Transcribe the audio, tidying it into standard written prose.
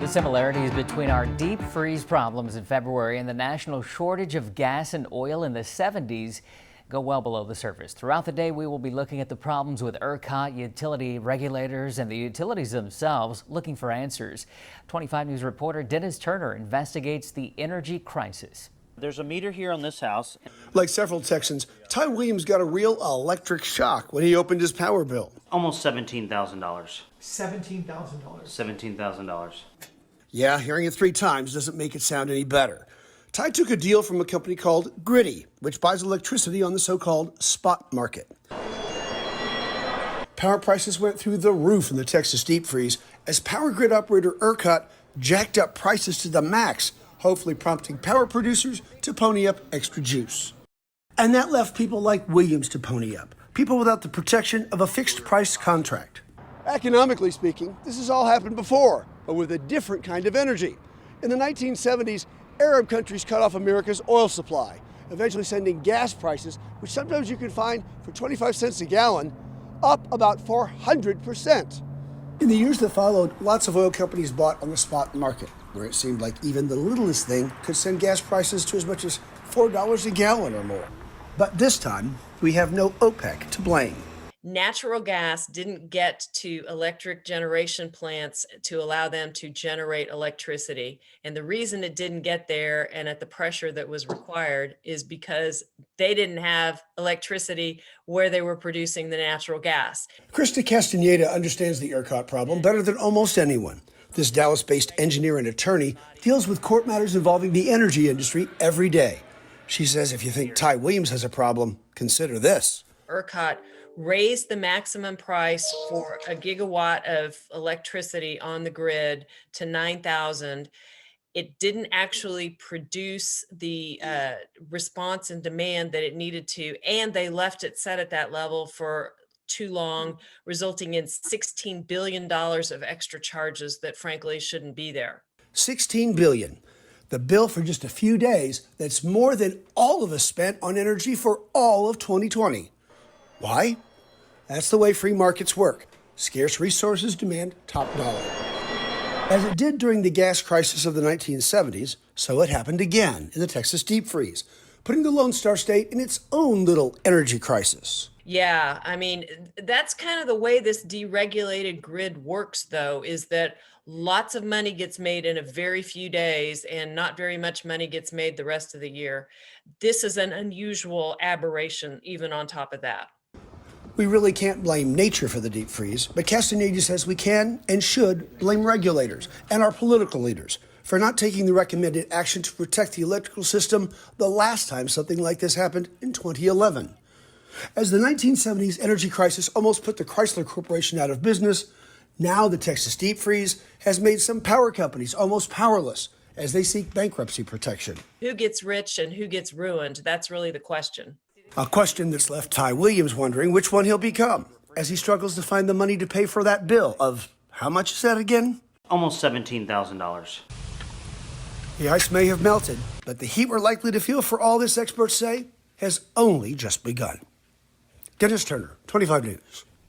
similarities between our deep freeze problems in February and the national shortage of gas and oil in the 70s go well below the surface. Throughout the day, we will be looking at the problems with ERCOT, utility regulators, and the utilities themselves, looking for answers. 25 News reporter Dennis Turner investigates the energy crisis. There's a meter here on this house. Like several Texans, Ty Williams got a real electric shock when he opened his power bill. Almost $17,000. $17,000. $17,000. Yeah, hearing it 3 times doesn't make it sound any better. Ty took a deal from a company called Griddy, which buys electricity on the so-called spot market. Power prices went through the roof in the Texas deep freeze as power grid operator ERCOT jacked up prices to the max, hopefully prompting power producers to pony up extra juice. And that left people like Williams to pony up, people without the protection of a fixed price contract. Economically speaking, this has all happened before, but with a different kind of energy. In the 1970s, Arab countries cut off America's oil supply, eventually sending gas prices, which sometimes you can find for 25 cents a gallon, up about 400%. In the years that followed, lots of oil companies bought on the spot market, where it seemed like even the littlest thing could send gas prices to as much as $4 a gallon or more. But this time, we have no OPEC to blame. Natural gas didn't get to electric generation plants to allow them to generate electricity. And the reason it didn't get there and at the pressure that was required is because they didn't have electricity where they were producing the natural gas. Krista Castaneda understands the ERCOT problem better than almost anyone. This Dallas-based engineer and attorney deals with court matters involving the energy industry every day. She says if you think Ty Williams has a problem, consider this. ERCOT raised the maximum price for a gigawatt of electricity on the grid to $9,000. It didn't actually produce the response and demand that it needed to, and they left it set at that level for too long, resulting in $16 billion of extra charges that frankly shouldn't be there. $16 billion. The bill for just a few days, that's more than all of us spent on energy for all of 2020. Why? That's the way free markets work. Scarce resources demand top dollar. As it did during the gas crisis of the 1970s, so it happened again in the Texas deep freeze, putting the Lone Star State in its own little energy crisis. Yeah, I mean, that's kind of the way this deregulated grid works, though, is that lots of money gets made in a very few days and not very much money gets made the rest of the year. This is an unusual aberration, even on top of that. We really can't blame nature for the deep freeze, but Castaneda says we can and should blame regulators and our political leaders for not taking the recommended action to protect the electrical system the last time something like this happened in 2011. As the 1970s energy crisis almost put the Chrysler Corporation out of business, now the Texas deep freeze has made some power companies almost powerless as they seek bankruptcy protection. Who gets rich and who gets ruined? That's really the question. A question that's left Ty Williams wondering which one he'll become as he struggles to find the money to pay for that bill of, how much is that again? Almost $17,000. The ice may have melted, but the heat we're likely to feel for all this, experts say, has only just begun. Dennis Turner, 25 News.